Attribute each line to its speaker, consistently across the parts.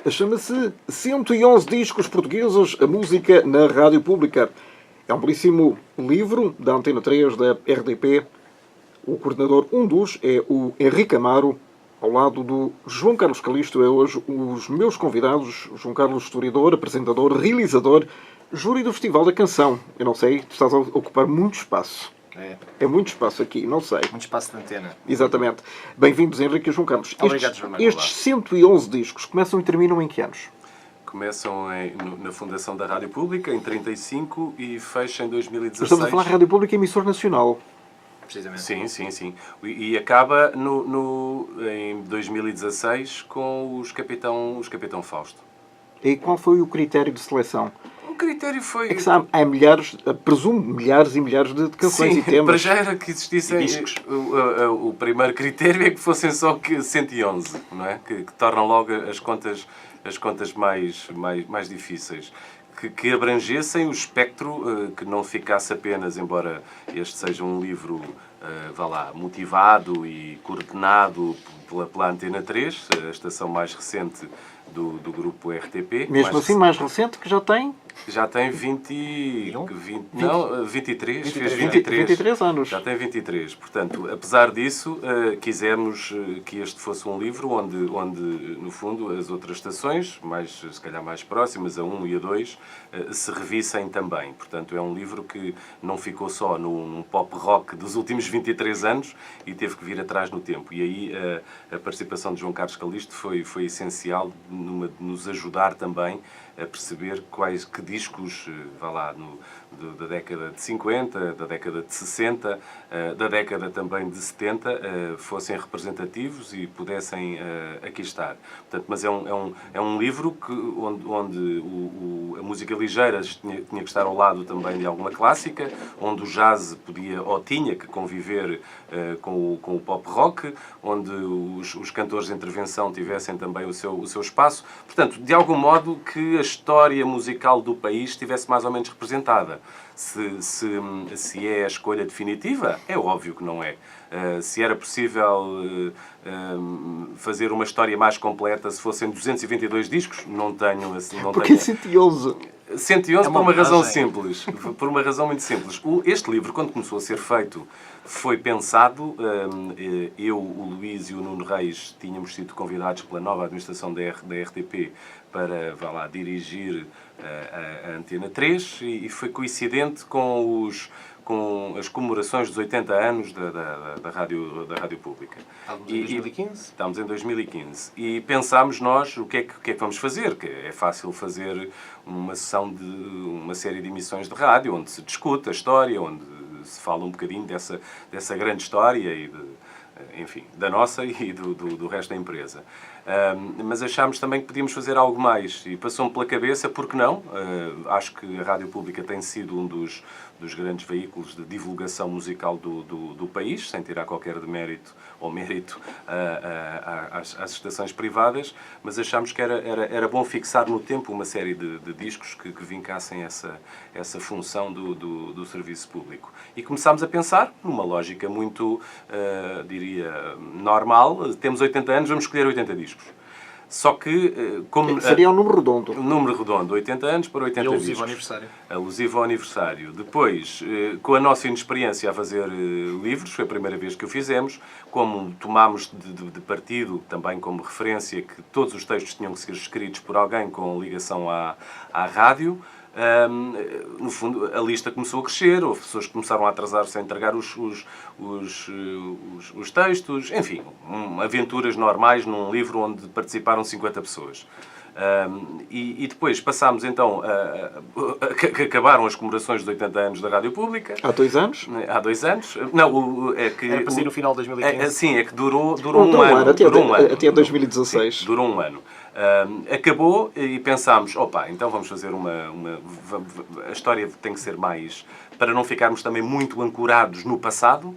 Speaker 1: Chama-se 111 discos portugueses, a música na rádio pública. É um belíssimo livro da Antena 3 da RDP. O coordenador, um dos, é o Henrique Amaro, ao lado do João Carlos Calisto. É hoje os meus convidados. João Carlos, historiador, apresentador, realizador, júri do Festival da Canção. Eu não sei, estás a ocupar muito espaço. É muito espaço aqui, não sei.
Speaker 2: Muito espaço de antena.
Speaker 1: Exatamente. Bem-vindos, Henrique e João Carlos.
Speaker 2: Obrigado, João Manuel.
Speaker 1: Estes 111 discos começam e terminam em que anos?
Speaker 3: Começam na fundação da Rádio Pública, em 35, e fecham em 2016.
Speaker 1: Estamos a falar de Rádio Pública e emissor nacional.
Speaker 3: Precisamente. Sim. E acaba em 2016 com os Capitão Fausto.
Speaker 1: E qual foi o critério de seleção?
Speaker 3: O critério foi...
Speaker 1: É que há milhares, presumo, milhares e milhares de canções
Speaker 3: Sim,
Speaker 1: e temas.
Speaker 3: para já era que existissem...
Speaker 2: discos.
Speaker 3: O primeiro critério é que fossem só 111, não é? Que tornam logo as contas mais difíceis. Que abrangessem o espectro, que não ficasse apenas, embora este seja um livro, motivado e coordenado pela Antena 3, a estação mais recente do grupo RTP.
Speaker 1: Mesmo assim, mais recente, que já tem...
Speaker 3: Já tem 23. Fez
Speaker 1: 23 anos.
Speaker 3: Já tem 23. Portanto, apesar disso, quisemos que este fosse um livro onde, no fundo, as outras estações, se calhar mais próximas, a 1 e a 2, se revissem também. Portanto, é um livro que não ficou só num pop rock dos últimos 23 anos e teve que vir atrás no tempo. E aí a participação de João Carlos Calisto foi essencial de nos ajudar também a perceber que discos, da década de 50, da década de 60, da década também de 70, fossem representativos e pudessem aqui estar. Portanto, mas é um livro onde a música ligeira tinha que estar ao lado também de alguma clássica, onde o jazz podia ou tinha que conviver com o pop rock, onde os cantores de intervenção tivessem também o seu espaço. Portanto, de algum modo que a história musical do país estivesse mais ou menos representada. Se é a escolha definitiva, é óbvio que não é. Se era possível fazer uma história mais completa se fossem 222 discos, não tenho...
Speaker 1: Porque 111?
Speaker 3: 111 por uma razão simples. Por uma razão muito simples. Este livro, quando começou a ser feito, foi pensado... Eu, o Luís e o Nuno Reis tínhamos sido convidados pela nova administração da RTP para dirigir a Antena 3 e foi coincidente com as comemorações dos 80 anos da Rádio Pública.
Speaker 2: Estamos em 2015?
Speaker 3: Estamos em 2015. E pensámos nós o que é que vamos fazer. Que é fácil fazer uma sessão de uma série de emissões de rádio onde se discute a história, onde se fala um bocadinho dessa grande história e da nossa e do resto da empresa. Mas achámos também que podíamos fazer algo mais e passou-me pela cabeça, porque não? Acho que a Rádio Pública tem sido um dos grandes veículos de divulgação musical do país, sem tirar qualquer demérito ou mérito às estações privadas, mas achámos que era bom fixar no tempo uma série de discos que vincassem essa função do serviço público. E começámos a pensar numa lógica muito, normal. Temos 80 anos, vamos escolher 80 discos. Só que, como...
Speaker 1: Seria um número redondo.
Speaker 3: Um número redondo, 80 anos para 80 discos.
Speaker 2: Alusivo ao aniversário.
Speaker 3: Alusivo ao aniversário. Depois, com a nossa inexperiência a fazer livros, foi a primeira vez que o fizemos, como tomámos de partido, também como referência, que todos os textos tinham que ser escritos por alguém com ligação à rádio, no fundo, a lista começou a crescer, houve pessoas que começaram a atrasar-se a entregar os textos, enfim, aventuras normais num livro onde participaram 50 pessoas. E depois passámos então que acabaram as comemorações dos 80 anos da Rádio Pública.
Speaker 1: Há 2 anos?
Speaker 3: Há 2 anos. Não, é que...
Speaker 2: Era para sair no final de 2015.
Speaker 3: Sim, é que durou um ano.
Speaker 1: Até 2016.
Speaker 3: Sim, durou um ano. Acabou e pensámos, então vamos fazer a história tem que ser mais, para não ficarmos também muito ancorados no passado,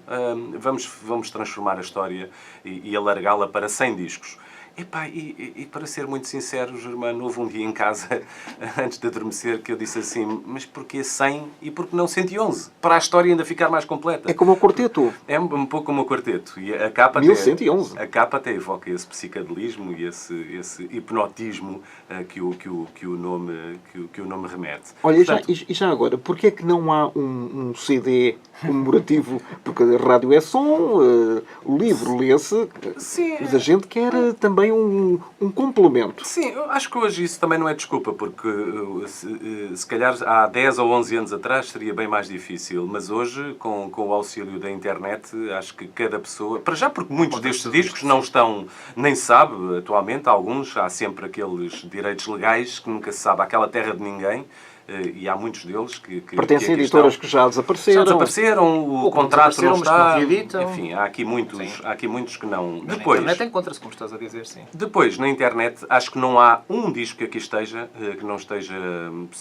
Speaker 3: vamos transformar a história e alargá-la para 100 discos. Epá, e para ser muito sincero, Germano, houve um dia em casa, antes de adormecer, que eu disse assim, mas porquê 100 e porquê não 111? Para a história ainda ficar mais completa.
Speaker 1: É como o quarteto.
Speaker 3: É um pouco como o quarteto. E a capa
Speaker 1: 1111.
Speaker 3: a capa até evoca esse psicadelismo e esse hipnotismo que o nome remete.
Speaker 1: Olha,
Speaker 3: Portanto,
Speaker 1: e já agora, porquê é que não há um CD comemorativo? Porque a rádio é som, o livro lê-se,
Speaker 3: sim,
Speaker 1: mas a gente quer também um complemento.
Speaker 3: sim, eu acho que hoje isso também não é desculpa, porque se calhar há 10 ou 11 anos atrás seria bem mais difícil, mas hoje, com o auxílio da internet, acho que cada pessoa... Para já, porque muitos destes discos não estão, nem se sabe, atualmente, alguns, há sempre aqueles direitos legais que nunca se sabe, aquela terra de ninguém, e há muitos deles que
Speaker 1: Pertencem a
Speaker 3: aqui
Speaker 1: editoras
Speaker 3: estão.
Speaker 1: que já desapareceram.
Speaker 3: Já desapareceram, o
Speaker 2: Ou que
Speaker 3: contrato não
Speaker 2: desapareceram, mas que não
Speaker 3: está...
Speaker 2: reeditam.
Speaker 3: Enfim, há aqui muitos que não...
Speaker 2: Mas
Speaker 3: Depois,
Speaker 2: na internet encontra-se, como estás a dizer, sim.
Speaker 3: depois, na internet, acho que não há um disco que aqui esteja, que não esteja...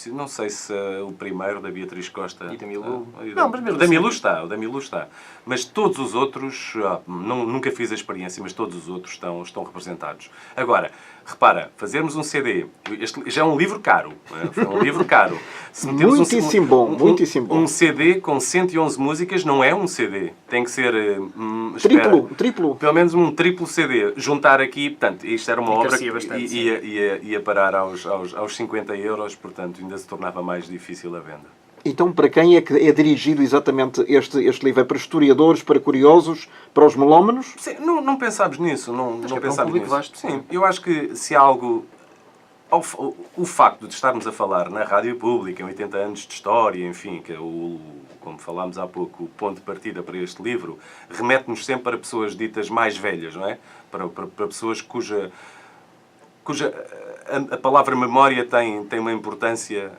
Speaker 3: Não sei se o primeiro, da Beatriz Costa...
Speaker 2: E da Milu.
Speaker 3: Não,
Speaker 2: mas mesmo
Speaker 3: o da Milu
Speaker 2: assim.
Speaker 3: está, o da Milu está. Mas todos os outros, nunca fiz a experiência, mas todos os outros estão representados. Agora, repara, fazermos um CD, este já é um livro caro, não é? É um livro caro. Se metermos
Speaker 1: Muitíssimo bom, muitíssimo bom.
Speaker 3: Um CD com 111 músicas não é um CD. Tem que ser... espera,
Speaker 1: Triplo.
Speaker 3: pelo menos um triplo CD. Juntar aqui, portanto, isto era uma obra
Speaker 2: Encarecia
Speaker 3: que
Speaker 2: bastante, sim.
Speaker 3: ia parar aos 50 euros, portanto, ainda se tornava mais difícil a venda.
Speaker 1: Então, para quem é que é dirigido exatamente este livro? É para historiadores, para curiosos, para os melómanos?
Speaker 3: Sim, não pensámos nisso. Não
Speaker 2: que é para um
Speaker 3: pensámos
Speaker 2: público
Speaker 3: nisso.
Speaker 2: vasto.
Speaker 3: Sim, eu acho que se há algo... O facto de estarmos a falar na rádio pública, em 80 anos de história, enfim, que é como falámos há pouco, o ponto de partida para este livro, remete-nos sempre para pessoas ditas mais velhas, não é? Para pessoas cuja a palavra memória tem uma importância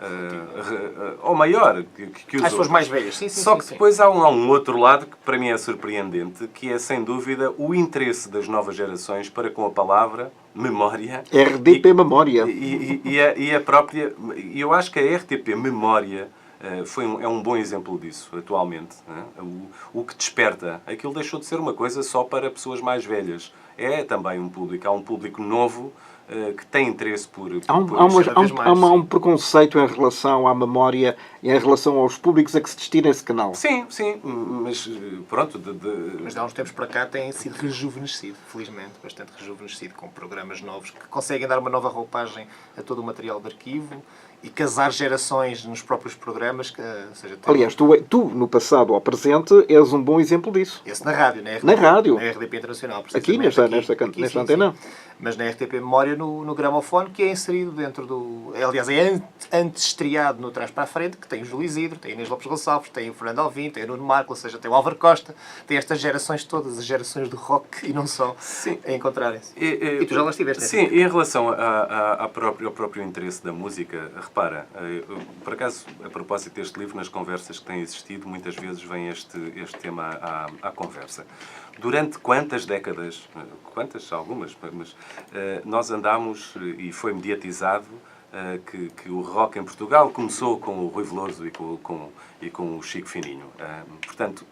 Speaker 3: ou maior que os
Speaker 2: As pessoas
Speaker 3: outros.
Speaker 2: mais velhas, sim.
Speaker 3: Só que
Speaker 2: sim.
Speaker 3: depois há um outro lado que para mim é surpreendente, que é sem dúvida o interesse das novas gerações para com a palavra memória.
Speaker 1: RDP Memória.
Speaker 3: E a própria... Eu acho que a RTP Memória é um bom exemplo disso, atualmente. Né? O que desperta. Aquilo deixou de ser uma coisa só para pessoas mais velhas. É também um público. Há um público novo que tem interesse por
Speaker 1: Há um preconceito em relação à memória e em relação aos públicos a que se destina esse canal.
Speaker 3: Sim, mas pronto...
Speaker 2: Mas de há uns tempos para cá tem sido rejuvenescido, felizmente, bastante rejuvenescido, com programas novos que conseguem dar uma nova roupagem a todo o material de arquivo e casar gerações nos próprios programas. Ou seja,
Speaker 1: Aliás, tu, no passado ao presente, és um bom exemplo disso.
Speaker 2: Esse na rádio,
Speaker 1: Na rádio.
Speaker 2: Na RDP Internacional.
Speaker 1: Aqui, nesta antena.
Speaker 2: Sim. Mas na RTP Memória, no gramofone, que é inserido dentro do... Aliás, é antes estreado no Trás para a Frente, que tem o Júlio Isidro, tem a Inês Lopes Gonçalves, tem o Fernando Alvim, tem o Nuno Marco, ou seja, tem o Álvaro Costa, tem estas gerações todas, as gerações do rock e não só, a encontrarem-se. E tu já lá estiveste,
Speaker 3: Sim, e em relação ao próprio interesse da música, repara, por acaso, a propósito deste livro, nas conversas que têm existido, muitas vezes vem este tema à conversa. Durante quantas décadas, algumas, mas nós andámos, e foi mediatizado, que o rock em Portugal começou com o Rui Veloso e com o Chico Fininho. Portanto,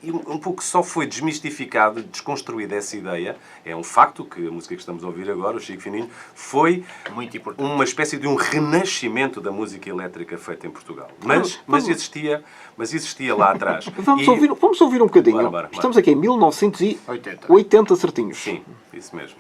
Speaker 3: e um pouco só foi desmistificado, desconstruída essa ideia. É um facto que a música que estamos a ouvir agora, o Chico Fininho, foi
Speaker 2: muito importante.
Speaker 3: Uma espécie de um renascimento da música elétrica feita em Portugal. Mas existia lá atrás.
Speaker 1: Vamos ouvir um bocadinho.
Speaker 3: Bora.
Speaker 1: Estamos aqui em 1980 certinhos.
Speaker 3: Sim, isso mesmo.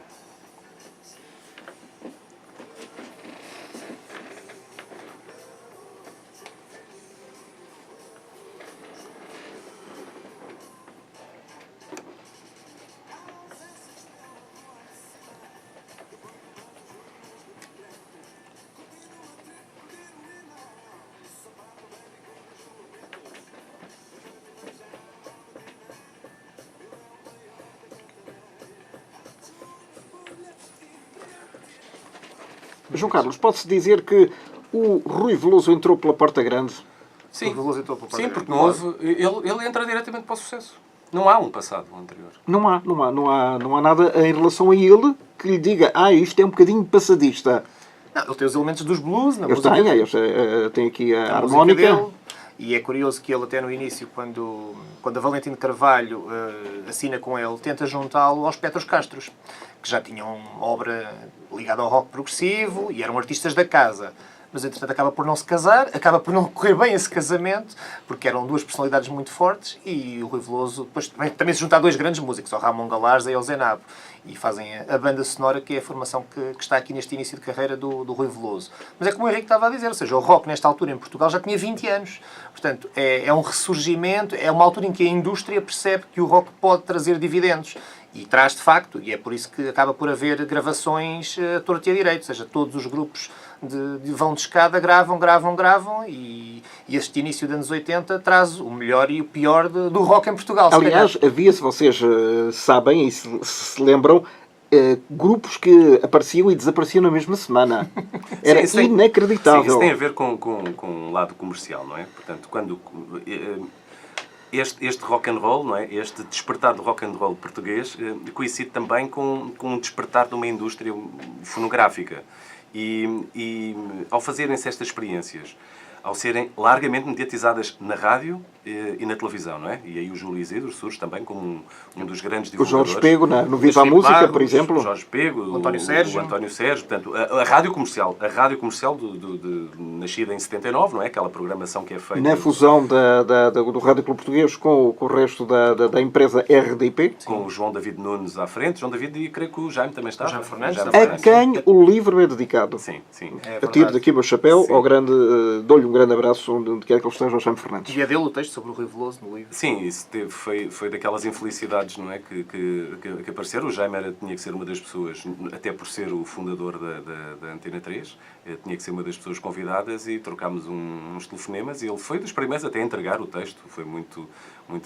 Speaker 1: João Carlos, pode-se dizer que o Rui Veloso entrou pela porta grande?
Speaker 3: Sim,
Speaker 2: Sim,
Speaker 3: porque não houve... Ele entra diretamente para o sucesso. Não há um passado anterior.
Speaker 1: Não há nada em relação a ele que lhe diga isto é um bocadinho passadista.
Speaker 2: Não, ele tem os elementos dos blues na
Speaker 1: Ele
Speaker 2: música.
Speaker 1: tem aqui a harmónica.
Speaker 2: E é curioso que ele até no início, quando a Valentim de Carvalho assina com ele, tenta juntá-lo aos Petros Castros, que já tinham obra ligada ao rock progressivo e eram artistas da casa. Mas, entretanto, acaba por não se casar, acaba por não correr bem esse casamento, porque eram duas personalidades muito fortes, e o Rui Veloso depois também se junta a dois grandes músicos, ao Ramon Galarza e ao Zenabo, e fazem a banda sonora, que é a formação que está aqui neste início de carreira do Rui Veloso. Mas é como o Henrique estava a dizer, ou seja, o rock nesta altura em Portugal já tinha 20 anos. Portanto, é um ressurgimento, é uma altura em que a indústria percebe que o rock pode trazer dividendos. E traz, de facto, e é por isso que acaba por haver gravações a torto e a direito, ou seja, todos os grupos de vão de escada gravam, e este início dos anos 80 traz o melhor e o pior do rock em Portugal.
Speaker 1: Aliás, havia, se vocês sabem e se lembram, grupos que apareciam e desapareciam na mesma semana. Era inacreditável.
Speaker 3: Sim, isso tem a ver com o lado comercial, não é? Portanto, quando este rock and roll, não é? Este despertar do rock and roll português coincide também com um despertar de uma indústria fonográfica. E ao fazerem-se estas experiências, ao serem largamente mediatizadas na rádio e na televisão, não é? E aí o Júlio Isidro surge também como um dos grandes divulgadores.
Speaker 1: O Jorge Pego, no Viva a Música,
Speaker 2: Barros,
Speaker 1: por exemplo.
Speaker 3: O Jorge Pego,
Speaker 2: o António Sérgio.
Speaker 3: Portanto, a rádio comercial nascida em 79, não é? Aquela programação que é feita...
Speaker 1: Na fusão do Rádio Clube Português com o resto da empresa RDP.
Speaker 3: Com o João David Nunes à frente. João David, e creio que o Jaime também estava.
Speaker 2: O Jaime Fernandes.
Speaker 1: A quem o livro é dedicado.
Speaker 3: Sim, sim.
Speaker 1: Atiro daqui o meu chapéu,
Speaker 3: Sim.
Speaker 1: Dou-lhe um grande abraço onde quer que ele esteja, ao Jaime Fernandes.
Speaker 2: E é dele o texto sobre o Rui Veloso no livro.
Speaker 3: Sim, isso foi daquelas infelicidades, não é, que apareceram. O Jaime tinha que ser uma das pessoas, até por ser o fundador da Antena 3, tinha que ser uma das pessoas convidadas, e trocámos uns telefonemas, e ele foi dos primeiros até a entregar o texto. Foi muito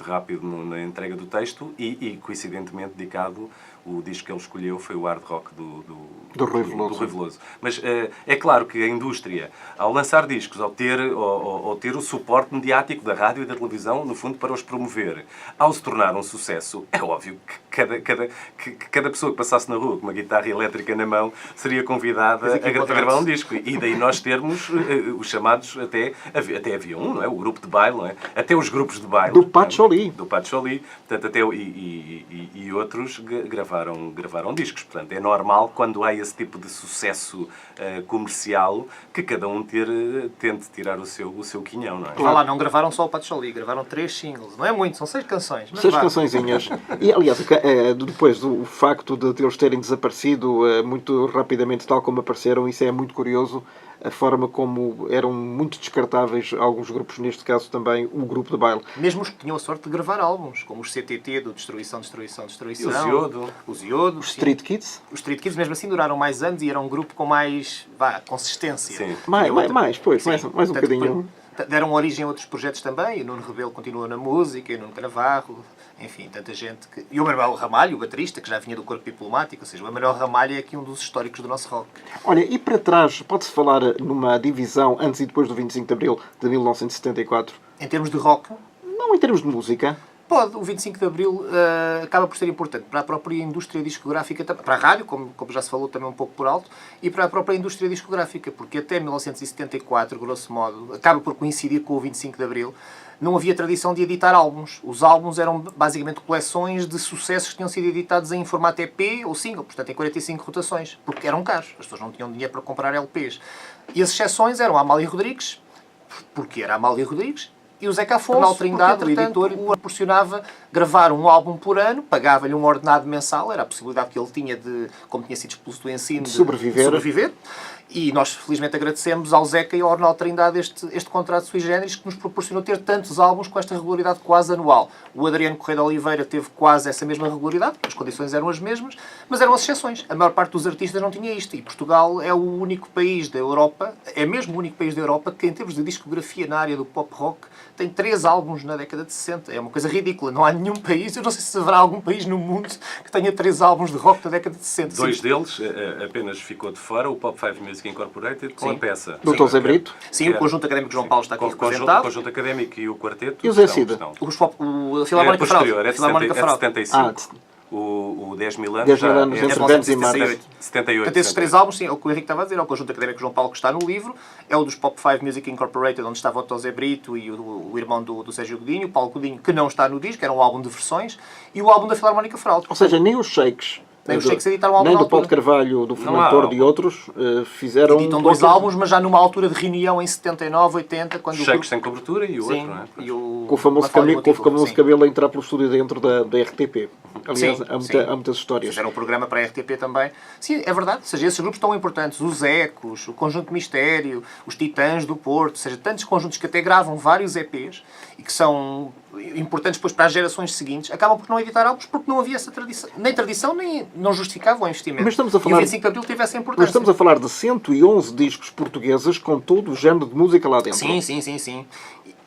Speaker 3: rápido na entrega do texto, e coincidentemente dedicado, o disco que ele escolheu foi o hard rock do
Speaker 1: Rui
Speaker 3: Veloso. Mas é claro que a indústria, ao lançar discos, ao ter o suporte mediático da rádio e da televisão, no fundo, para os promover, ao se tornar um sucesso, é óbvio que cada pessoa que passasse na rua com uma guitarra elétrica na mão seria convidada a gravar um disco. E daí nós termos os chamados, até havia não é? O grupo de baile, não é? Até os grupos de baile.
Speaker 1: Do Pacholi.
Speaker 3: Portanto, e outros gravaram discos. Portanto, é normal, quando há esse tipo de sucesso comercial, que cada um tente tirar o seu quinhão, não é?
Speaker 2: Claro. Lá, não gravaram só o Pacholi, gravaram 3 singles. Não é muito, são 6 canções.
Speaker 1: 6 cançõezinhas. E, aliás, depois do facto de eles terem desaparecido muito rapidamente, tal como apareceram, isso é muito curioso, a forma como eram muito descartáveis alguns grupos, neste caso também o grupo de baile.
Speaker 2: Mesmo os que tinham a sorte de gravar álbuns, como os CTT do Destruição.
Speaker 3: E o Ziodo.
Speaker 2: Os Ziodo.
Speaker 1: Os Street Kids.
Speaker 2: Os Street Kids, mesmo assim, duraram mais anos e eram um grupo com mais consistência.
Speaker 3: Sim.
Speaker 1: Mais um bocadinho.
Speaker 2: Deram origem a outros projetos também. O Nuno Rebelo continua na música, e o Nuno Carnavarro, enfim, tanta gente. E o Manuel Ramalho, o baterista, que já vinha do Corpo Diplomático, ou seja, o Manuel Ramalho é aqui um dos históricos do nosso rock.
Speaker 1: Olha, e para trás, pode-se falar numa divisão antes e depois do 25 de Abril de 1974?
Speaker 2: Em termos de rock,
Speaker 1: Não em termos de música.
Speaker 2: pode. O 25 de Abril acaba por ser importante para a própria indústria discográfica, para a rádio, como já se falou também um pouco por alto, e para a própria indústria discográfica, porque até 1974, grosso modo, acaba por coincidir com o 25 de Abril, não havia tradição de editar álbuns. Os álbuns eram basicamente coleções de sucessos que tinham sido editados em formato EP ou single, portanto em 45 rotações, porque eram caros. As pessoas não tinham dinheiro para comprar LPs. E as exceções eram a Amália Rodrigues, porque era a Amália Rodrigues, e o Zeca Afonso, Arnaldo Trindade, o editor, o proporcionava gravar um álbum por ano, pagava-lhe um ordenado mensal, era a possibilidade que ele tinha de, como tinha sido expulso do ensino, de sobreviver. E nós, felizmente, agradecemos ao Zeca e ao Arnaldo Trindade este contrato sui generis, que nos proporcionou ter tantos álbuns com esta regularidade quase anual. O Adriano Correia de Oliveira teve quase essa mesma regularidade, as condições eram as mesmas, mas eram as exceções. A maior parte dos artistas não tinha isto. E Portugal é o único país da Europa, é mesmo o único país da Europa, que em termos de discografia na área do pop rock, tem 3 álbuns na década de 60. É uma coisa ridícula. Não há nenhum país, eu não sei se haverá algum país no mundo que tenha 3 álbuns de rock da década de 60.
Speaker 3: 2 deles apenas ficou de fora, o Pop 5 Music Incorporated, com a peça.
Speaker 1: Dr. Zé Brito.
Speaker 2: Sim, o Conjunto Académico João Paulo está aqui representado.
Speaker 3: O Conjunto Académico e o Quarteto.
Speaker 1: E o Zé Cida?
Speaker 2: O Filarmónica Fraude.
Speaker 3: É 75. O o 10 mil anos,
Speaker 1: 10 mil
Speaker 3: já
Speaker 1: anos
Speaker 3: é
Speaker 1: entre
Speaker 3: de
Speaker 1: Vênus e Marte.
Speaker 3: 78.
Speaker 2: Portanto, esses três álbuns, sim, é o que o Henrique estava a dizer, é o conjunto académico João Paulo que está no livro, é o dos Pop 5 Music Incorporated, onde estava o Tosé Brito e o irmão do Sérgio Godinho, o Paulo Godinho, que não está no disco, era um álbum de versões, e o álbum da Filarmónica Fraude.
Speaker 1: Ou seja, nem os Shakes,
Speaker 2: Nem os Shakes editaram um álbum
Speaker 1: nem
Speaker 2: na
Speaker 1: do Paulo de
Speaker 2: altura.
Speaker 1: Carvalho, do
Speaker 3: Não
Speaker 1: Fernando
Speaker 3: há
Speaker 1: Tordo e
Speaker 3: álbum.
Speaker 1: outros fizeram...
Speaker 2: Editam dois álbuns, mas já numa altura de reunião em 79, 80, quando
Speaker 3: Os Shakes sem cobertura e o outro,
Speaker 2: Sim,
Speaker 3: não é?
Speaker 2: e o...
Speaker 1: Com o famoso,
Speaker 2: Mafalda
Speaker 1: famoso cabelo a entrar pelo estúdio dentro da RTP. Aliás,
Speaker 2: Sim,
Speaker 1: há muitas histórias.
Speaker 2: Fizeram um programa para a RTP também. Sim, é verdade. Ou seja, esses grupos tão importantes, os Ecos, o Conjunto Mistério, os Titãs do Porto, ou seja, tantos conjuntos que até gravam vários EPs e que são importantes depois para as gerações seguintes, acabam por não editar álbuns porque não havia essa tradição. Nem tradição, nem não justificava o investimento.
Speaker 1: Mas estamos a falar-
Speaker 2: E o 25 de Abril teve essa
Speaker 1: Nós
Speaker 2: importância.
Speaker 1: estamos a falar de 111 discos portugueses com todo o género de música lá dentro.
Speaker 2: Sim.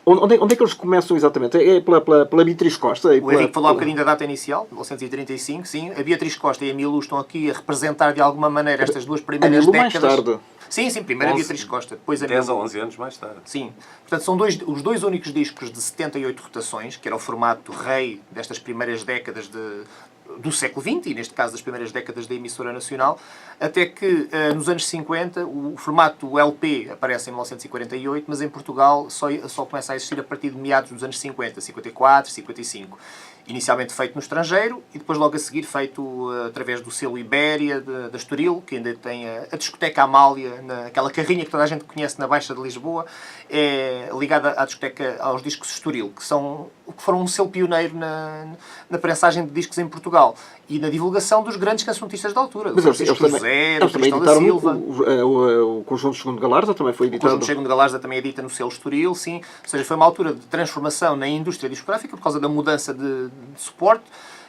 Speaker 1: Onde é que eles começam exatamente? É pela Beatriz Costa?
Speaker 2: O Henrique falou há bocadinho da data inicial, 1935, sim. A Beatriz Costa e a Milu estão aqui a representar de alguma maneira estas duas
Speaker 1: A
Speaker 2: primeiras
Speaker 1: Milu mais
Speaker 2: décadas.
Speaker 1: tarde.
Speaker 2: Sim, primeiro a
Speaker 3: 11,
Speaker 2: Beatriz Costa, depois a
Speaker 3: 10
Speaker 2: Milu.
Speaker 3: ou 11 anos mais tarde.
Speaker 2: Sim. Portanto, são os dois únicos discos de 78 rotações, que era o formato rei destas primeiras décadas do século XX, e neste caso das primeiras décadas da emissora nacional, até que nos anos 50 o formato LP aparece em 1948, mas em Portugal só começa a existir a partir de meados dos anos 50, 54, 55. Inicialmente feito no estrangeiro e depois logo a seguir feito através do selo Ibéria, da Estoril, que ainda tem a discoteca Amália, aquela carrinha que toda a gente conhece na Baixa de Lisboa, é ligada à discoteca, aos discos Estoril, que foram um selo pioneiro na prensagem de discos em Portugal e na divulgação dos grandes cancionistas da altura, do
Speaker 1: Mas
Speaker 2: Francisco
Speaker 1: eles
Speaker 2: José, do
Speaker 1: eles também
Speaker 2: Cristóvão da
Speaker 1: editaram
Speaker 2: Silva.
Speaker 1: o Conjunto Segundo Galarza, também foi
Speaker 2: O
Speaker 1: editado.
Speaker 2: Conjunto Chego de Galarza também edita no selo Estoril, sim. Ou seja, foi uma altura de transformação na indústria discográfica por causa da mudança de suporte.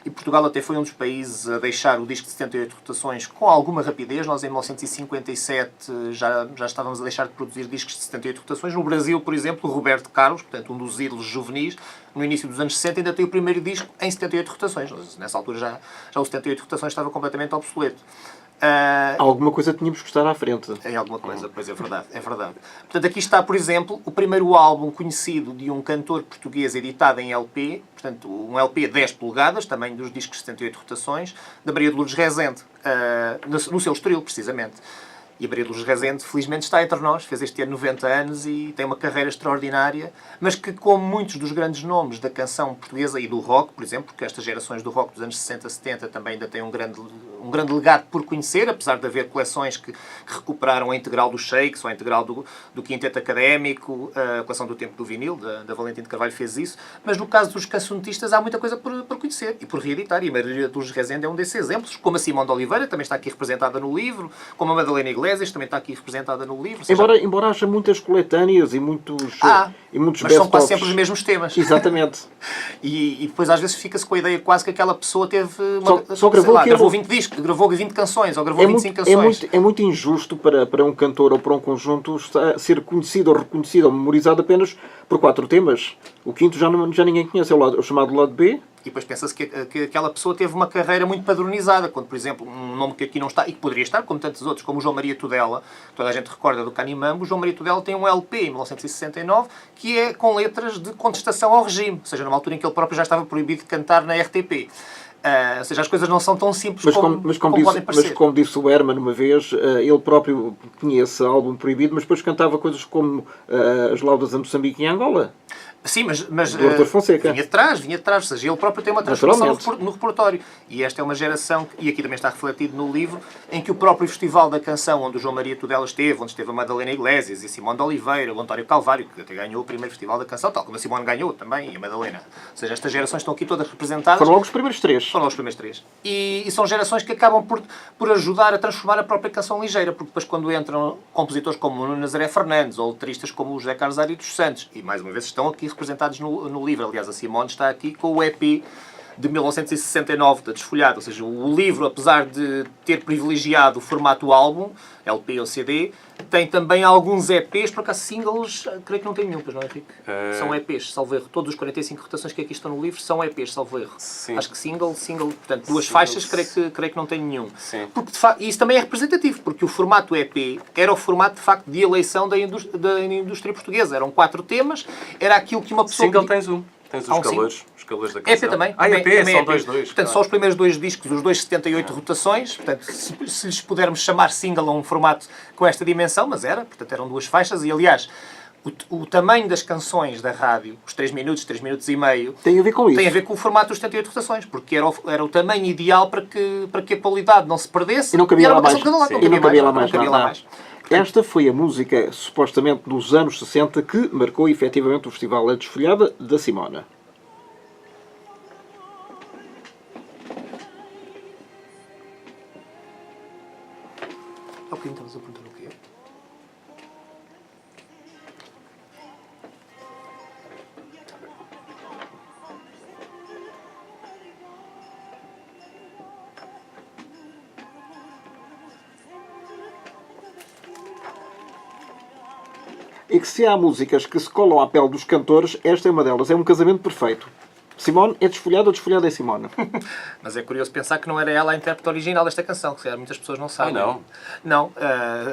Speaker 2: E Portugal até foi um dos países a deixar o disco de 78 rotações com alguma rapidez. Nós, em 1957, já estávamos a deixar de produzir discos de 78 rotações. No Brasil, por exemplo, o Roberto Carlos, portanto, um dos ídolos juvenis, no início dos anos 60, ainda tem o primeiro disco em 78 rotações. Nessa altura já o 78 rotações estava completamente obsoleto.
Speaker 1: Alguma coisa tínhamos que estar à frente.
Speaker 2: Em alguma coisa, pois é verdade. Portanto, aqui está, por exemplo, o primeiro álbum conhecido de um cantor português editado em LP, portanto, um LP 10 polegadas, também dos discos de 78 rotações, da Maria de Lourdes Rezende, no seu Estoril, precisamente. E a Maria de Lourdes Rezende, felizmente, está entre nós, fez este ano 90 anos e tem uma carreira extraordinária, mas que, como muitos dos grandes nomes da canção portuguesa e do rock, por exemplo, porque estas gerações do rock dos anos 60, 70 também ainda têm um grande legado por conhecer, apesar de haver coleções que recuperaram a integral dos Shakes ou a integral do Quinteto Académico, a coleção do Tempo do Vinil, da Valentim de Carvalho fez isso, mas no caso dos cancionetistas há muita coisa por conhecer e por reeditar, e a Maria de Lourdes Rezende é um desses exemplos, como a Simone de Oliveira, também está aqui representada no livro, como a Madalena Iglesias, também está aqui representada no livro.
Speaker 1: Embora haja muitas coletâneas e muitos
Speaker 2: mas são quase
Speaker 1: best-ofs.
Speaker 2: sempre os mesmos temas.
Speaker 1: Exatamente.
Speaker 2: E depois às vezes fica-se com a ideia quase que aquela pessoa teve
Speaker 1: Só gravou aquilo.
Speaker 2: gravou 20 discos, gravou 20 canções ou gravou 25 canções.
Speaker 1: É muito injusto para um cantor ou para um conjunto ser conhecido ou reconhecido ou memorizado apenas por 4 temas. O quinto já ninguém conhece, é o chamado lado B.
Speaker 2: E depois pensa-se que aquela pessoa teve uma carreira muito padronizada, quando, por exemplo, um nome que aqui não está, e que poderia estar, como tantos outros, como o João Maria Tudela, que toda a gente recorda do Canimambo. O João Maria Tudela tem um LP, em 1969, que é com letras de contestação ao regime, ou seja, numa altura em que ele próprio já estava proibido de cantar na RTP. Ou seja, as coisas não são tão simples como podem parecer.
Speaker 1: Mas como disse o Herman uma vez, ele próprio tinha esse álbum proibido, mas depois cantava coisas como as laudas a Moçambique e Angola.
Speaker 2: Sim, mas
Speaker 1: do Artur Fonseca.
Speaker 2: vinha de trás, ou seja, ele próprio tem uma transformação no repertório. E esta é uma geração, e aqui também está refletido no livro, em que o próprio Festival da Canção, onde o João Maria Tudela esteve, onde esteve a Madalena Iglesias e a Simone de Oliveira, o António Calvário, que até ganhou o primeiro Festival da Canção, tal como a Simone ganhou também, e a Madalena. Ou seja, estas gerações estão aqui todas representadas.
Speaker 1: Foram logo os primeiros 3.
Speaker 2: Foram os primeiros 3. E são gerações que acabam por ajudar a transformar a própria canção ligeira, porque depois quando entram compositores como o Nazaré Fernandes, ou letristas como o José Carlos Ari dos Santos, e mais uma vez estão aqui representados no livro. Aliás, a Simone está aqui com o EP de 1969, da Desfolhado. Ou seja, o livro, apesar de ter privilegiado o formato álbum, LP ou CD, tem também alguns EPs, por acaso singles, creio que não tem nenhum, pois não, Henrique? São EPs, salvo erro. Todos os 45 rotações que aqui estão no livro são EPs, salvo erro.
Speaker 3: Sim.
Speaker 2: Acho que single, portanto, duas faixas, creio que não tem nenhum.
Speaker 3: Sim.
Speaker 2: Porque, de facto, isso também é representativo, porque o formato EP era o formato, de facto, de eleição da indústria portuguesa. Eram 4 temas, era aquilo que uma pessoa...
Speaker 3: Single tens um. Tens
Speaker 2: Há um
Speaker 3: os calores da canção.
Speaker 2: EP também.
Speaker 3: Ah,
Speaker 2: também
Speaker 3: EP, são
Speaker 2: EP.
Speaker 3: dois.
Speaker 2: Portanto, só os primeiros 2 discos, os 2,78 rotações. Portanto, se lhes pudermos chamar single a um formato com esta dimensão, mas era. Portanto, eram 2 faixas. E, aliás, o tamanho das canções da rádio, os 3 minutos e meio,
Speaker 1: Tem a ver com isso.
Speaker 2: tem a ver com o formato dos 78 rotações, porque era o tamanho ideal para que a qualidade não se perdesse.
Speaker 1: E não cabia
Speaker 2: era
Speaker 1: lá
Speaker 2: uma canção
Speaker 1: mais.
Speaker 2: de cada lado,
Speaker 1: E não cabia lá mais.
Speaker 2: não cabia
Speaker 1: Não,
Speaker 2: lá
Speaker 1: não.
Speaker 2: mais.
Speaker 1: Esta foi a música, supostamente, dos anos 60 que marcou efetivamente o festival A Desfolhada da Simona.
Speaker 2: Há bocadinho estavas a perguntar o quê?
Speaker 1: E que se há músicas que se colam à pele dos cantores, esta é uma delas. É um casamento perfeito. Simone é desfolhada, ou desfolhada é Simone?
Speaker 2: Mas é curioso pensar que não era ela a intérprete original desta canção, que se calhar muitas pessoas não sabem.
Speaker 3: não?
Speaker 2: Não,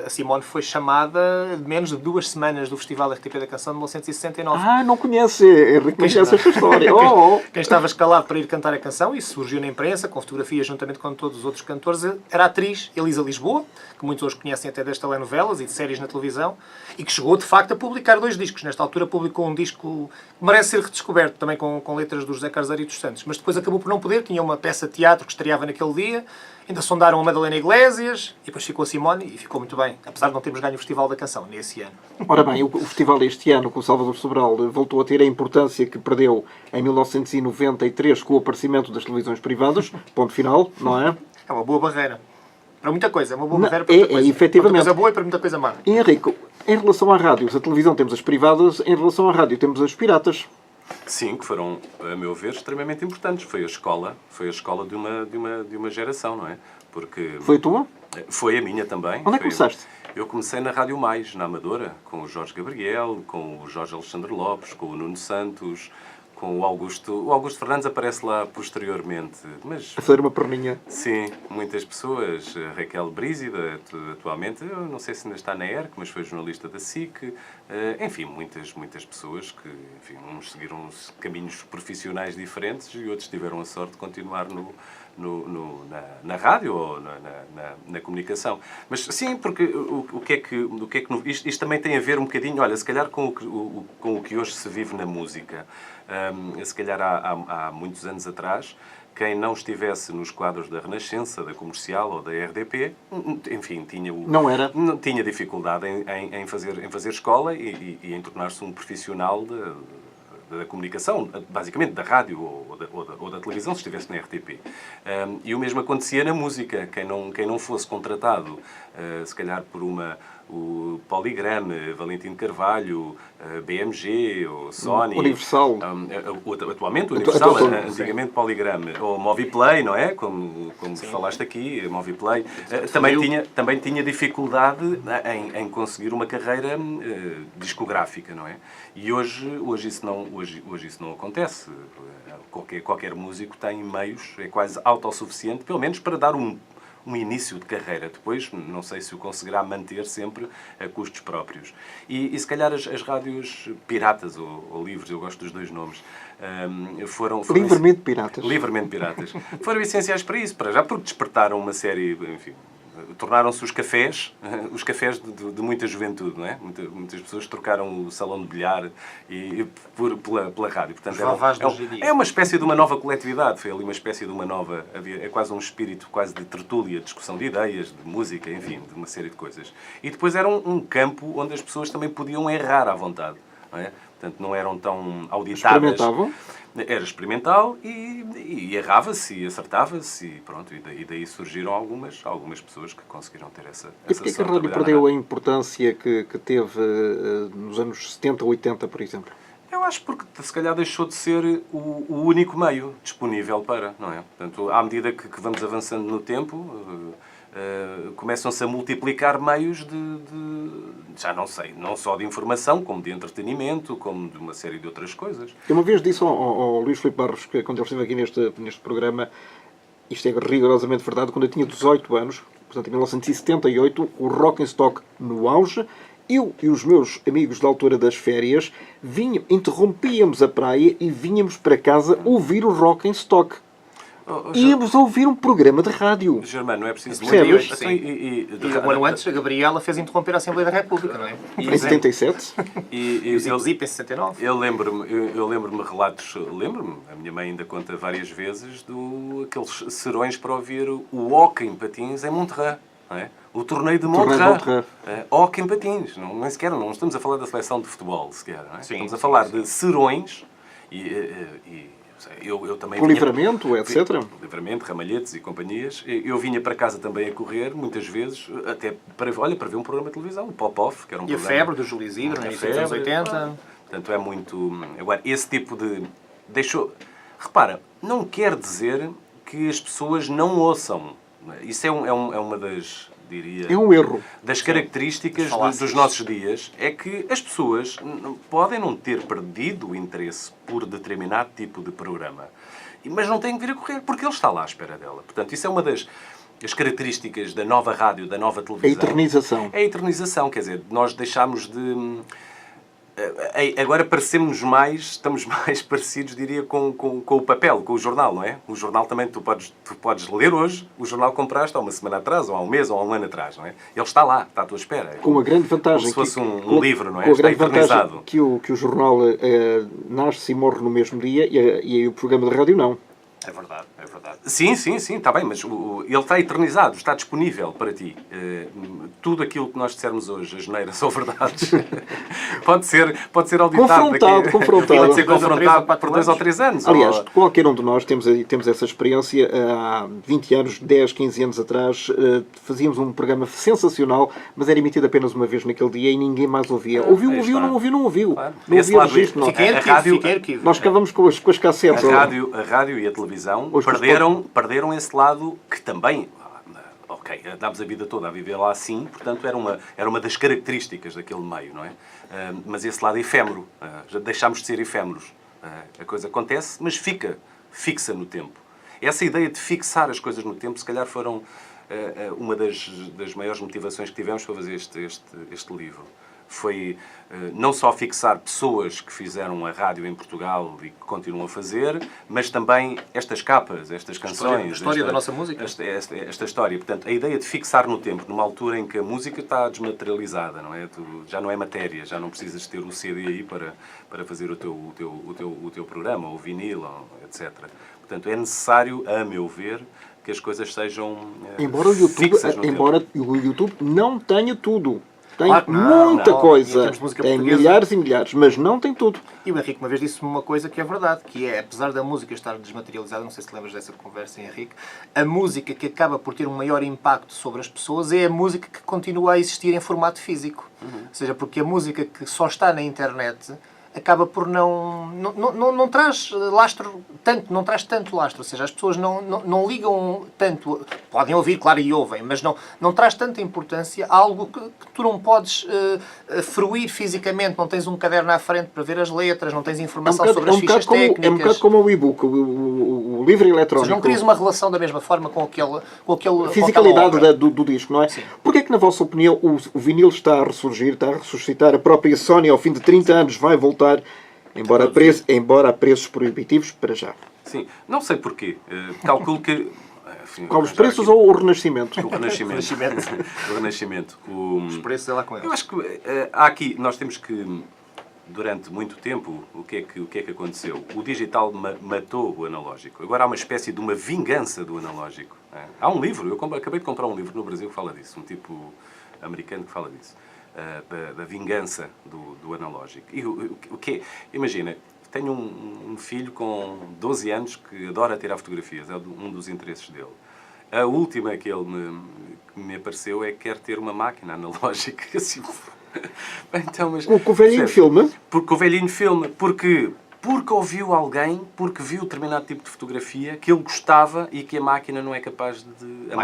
Speaker 2: a Simone foi chamada menos de 2 semanas do Festival RTP da Canção de 1969.
Speaker 1: Ah, não conhece. Henrique não conhece esta história. Oh, oh.
Speaker 2: Quem estava escalado para ir cantar a canção, e surgiu na imprensa, com fotografias juntamente com todos os outros cantores, era a atriz Elisa Lisboa, que muitos hoje conhecem até das telenovelas e de séries na televisão, e que chegou de facto a publicar 2 discos. Nesta altura publicou um disco que merece ser redescoberto, também com letras do José Carlos Ari dos Santos, mas depois acabou por não poder, tinha uma peça de teatro que estreava naquele dia, ainda sondaram a Madalena Iglesias, e depois ficou a Simone, e ficou muito bem, apesar de não termos ganho o Festival da Canção nesse ano.
Speaker 1: Ora bem, o festival este ano, com o Salvador Sobral, voltou a ter a importância que perdeu em 1993 com o aparecimento das televisões privadas. Ponto final, não é?
Speaker 2: É uma boa barreira. Para muita coisa, é uma boa
Speaker 1: Não,
Speaker 2: barreira para muita coisa.
Speaker 1: efetivamente.
Speaker 2: Para muita coisa boa e para muita coisa má.
Speaker 1: Henrique, em relação à rádios, a televisão temos as privadas, em relação à rádio temos as piratas.
Speaker 3: Sim, que foram, a meu ver, extremamente importantes. Foi a escola de uma geração, não é? Porque
Speaker 1: Foi a tua?
Speaker 3: foi a minha também.
Speaker 1: Onde é que começaste?
Speaker 3: Eu comecei na Rádio Mais, na Amadora, com o Jorge Gabriel, com o Jorge Alexandre Lopes, com o Nuno Santos, com o Augusto. O Augusto Fernandes aparece lá posteriormente, mas
Speaker 1: A fazer uma perninha.
Speaker 3: sim, muitas pessoas. A Raquel Brígida, atualmente, eu não sei se ainda está na ERC, mas foi jornalista da SIC. Enfim, muitas pessoas que, enfim, uns seguiram caminhos profissionais diferentes e outros tiveram a sorte de continuar na rádio ou na comunicação. Mas sim, porque o que é que isto também tem a ver um bocadinho, olha, se calhar com o que hoje se vive na música. Se calhar há muitos anos atrás, quem não estivesse nos quadros da Renascença, da Comercial ou da RDP, enfim, tinha dificuldade em fazer escola e em tornar-se um profissional da comunicação, basicamente da rádio ou da televisão, se estivesse na RTP. E o mesmo acontecia na música. Quem não fosse contratado, se calhar por o Polygram, Valentino Carvalho, BMG, ou Sony...
Speaker 1: Universal.
Speaker 3: Atualmente o Universal,
Speaker 1: Atualmente,
Speaker 3: antigamente Polygram, ou Moviplay, não é? Como falaste aqui, Moviplay. Também tinha dificuldade em conseguir uma carreira discográfica, não é? E hoje isso não acontece. Qualquer músico tem meios, é quase autossuficiente, pelo menos para dar um início de carreira. Depois, não sei se o conseguirá manter sempre a custos próprios. E se calhar as rádios piratas ou livres, eu gosto dos 2 nomes, foram
Speaker 1: Livremente piratas.
Speaker 3: Livremente piratas. Foram essenciais para isso, para já, porque despertaram uma série, enfim, tornaram-se os cafés de muita juventude, não é? Muitas pessoas trocaram o salão de bilhar pela rádio. Portanto, é uma espécie de uma nova coletividade. Foi ali uma espécie de uma nova... É quase um espírito quase de tertúlia, discussão de ideias, de música, enfim, de uma série de coisas. E depois era um campo onde as pessoas também podiam errar à vontade, não é? Portanto, não eram tão auditadas.
Speaker 1: Experimentavam?
Speaker 3: Era experimental e errava-se e acertava-se e pronto. E daí surgiram algumas pessoas que conseguiram ter essa
Speaker 1: E porquê que a rádio perdeu a importância que teve nos anos 70, 80, por exemplo?
Speaker 3: Eu acho porque se calhar deixou de ser o único meio disponível para, não é? Portanto, à medida que vamos avançando no tempo, começam-se a multiplicar meios já não sei, não só de informação, como de entretenimento, como de uma série de outras coisas.
Speaker 1: Eu uma vez disse ao Luís Filipe Barros, que quando ele esteve aqui neste programa, isto é rigorosamente verdade, quando eu tinha 18 anos, portanto em 1978, o Rock and Stock no auge, eu e os meus amigos da altura das férias interrompíamos a praia e vinhamos para casa ouvir o Rock em Stock. Íamos ouvir um programa de rádio.
Speaker 3: Germano, não é preciso...
Speaker 1: Percebes?
Speaker 3: Então,
Speaker 2: E um ano antes, a Gabriela fez interromper a Assembleia da República, não é?
Speaker 1: Em 77.
Speaker 2: E o Zip em 69.
Speaker 3: Eu lembro-me relatos, lembro-me, a minha mãe ainda conta várias vezes, aqueles serões para ouvir o hóquei em patins em Monterrey, não é? O torneio de Monterrey. Hóquei em patins, não estamos a falar da seleção de futebol sequer, não é?
Speaker 2: Sim,
Speaker 3: estamos a falar de serões eu também
Speaker 1: com livramento, etc.
Speaker 3: Livramento, Ramalhetes e companhias. Eu vinha para casa também a correr, muitas vezes, até para ver um programa de televisão, o Pop-Off, que era um programa...
Speaker 2: E a febre do Júlio Isidro, nos anos 80.
Speaker 3: Portanto, é muito... Agora, esse tipo de... Repara, não quer dizer que as pessoas não ouçam. Isso é uma das... diria,
Speaker 1: é um erro.
Speaker 3: Das características dos nossos dias, é que as pessoas podem não ter perdido o interesse por determinado tipo de programa, mas não têm que vir a correr, porque ele está lá à espera dela. Portanto, isso é uma das características da nova rádio, da nova televisão.
Speaker 1: A eternização.
Speaker 3: É a eternização, quer dizer, nós deixámos de... Agora estamos mais parecidos, diria, com o papel, com o jornal, não é? O jornal também, tu podes ler hoje, o jornal que compraste há uma semana atrás, ou há um mês, ou há um ano atrás, não é? Ele está lá, está à tua espera.
Speaker 1: Com a grande vantagem...
Speaker 3: Como se fosse um livro, não é?
Speaker 1: Com a
Speaker 3: Está
Speaker 1: grande vantagem
Speaker 3: eternizado.
Speaker 1: que o jornal nasce e morre no mesmo dia e o programa de rádio não.
Speaker 3: É verdade, é verdade. Sim, está bem, mas ele está eternizado, está disponível para ti. Tudo aquilo que nós dissermos hoje, as neiras ou verdades, pode ser auditado.
Speaker 1: Confrontado.
Speaker 3: Pode ser confrontado por 2 ou 3 anos.
Speaker 1: Aliás, qualquer um de nós temos essa experiência. Há 20 anos, 10, 15 anos atrás, fazíamos um programa sensacional, mas era emitido apenas uma vez naquele dia e ninguém mais ouvia. Ouviu, não ouviu.
Speaker 3: Claro.
Speaker 1: Não havia registro.
Speaker 2: Fiquei arquivo.
Speaker 1: Nós ficávamos com as cassetes.
Speaker 3: A rádio e a televisão perderam esse lado que também... Ok, andámos a vida toda a viver lá assim, portanto era uma das características daquele meio, não é? Mas esse lado efêmero, já deixámos de ser efêmeros. A coisa acontece, mas fixa no tempo. Essa ideia de fixar as coisas no tempo, se calhar foram uma das maiores motivações que tivemos para fazer este livro. Foi não só fixar pessoas que fizeram a rádio em Portugal e que continuam a fazer, mas também estas capas, estas canções...
Speaker 2: A história da nossa música.
Speaker 3: Esta história. Portanto, a ideia de fixar no tempo, numa altura em que a música está desmaterializada, não é? Já não é matéria, já não precisas ter o CD aí para fazer o teu programa, ou o vinil, etc. Portanto, é necessário, a meu ver, que as coisas sejam fixas no tempo.
Speaker 1: Embora o YouTube não tenha tudo. Tem
Speaker 2: Claro,
Speaker 1: muita coisa, tem
Speaker 2: portuguesa.
Speaker 1: milhares e milhares, mas não tem tudo.
Speaker 2: E o Henrique uma vez disse-me uma coisa que é verdade, que é, apesar da música estar desmaterializada, não sei se lembras dessa conversa, Henrique, a música que acaba por ter um maior impacto sobre as pessoas é a música que continua a existir em formato físico. Ou seja, porque a música que só está na internet acaba por não traz lastro tanto, não traz tanto lastro, ou seja, as pessoas não ligam tanto, podem ouvir, claro, e ouvem, mas não traz tanta importância a algo que tu não podes fruir fisicamente, não tens um caderno à frente para ver as letras, não tens informação sobre as fichas técnicas.
Speaker 1: É um bocado como o e-book, o livro eletrónico.
Speaker 2: Ou seja, não crias uma relação da mesma forma com aquele
Speaker 1: a fisicalidade do disco, não é? Porquê é que, na vossa opinião, o vinil está a ressurgir, está a ressuscitar? A própria Sony, ao fim de 30 anos, vai voltar, embora a preços proibitivos, para já.
Speaker 3: Sim, não sei porquê. Calculo que... Enfim,
Speaker 1: qual os preços ou o Renascimento?
Speaker 3: O Renascimento. O Renascimento.
Speaker 2: Os preços é lá com eles.
Speaker 3: Eu acho que há aqui, nós temos que, durante muito tempo, o que é que aconteceu? O digital matou o analógico. Agora há uma espécie de uma vingança do analógico. Há um livro, eu acabei de comprar um livro no Brasil que fala disso, um tipo americano que fala disso. Da vingança do analógico. E o que é? Imagina, tenho um filho com 12 anos que adora tirar fotografias, é um dos interesses dele. A última que me apareceu é que quer ter uma máquina analógica. Assim, então, mas,
Speaker 1: com o velhinho filme?
Speaker 3: Com o velhinho filme, porque ouviu alguém, porque viu determinado tipo de fotografia que ele gostava e que a máquina não é capaz de... A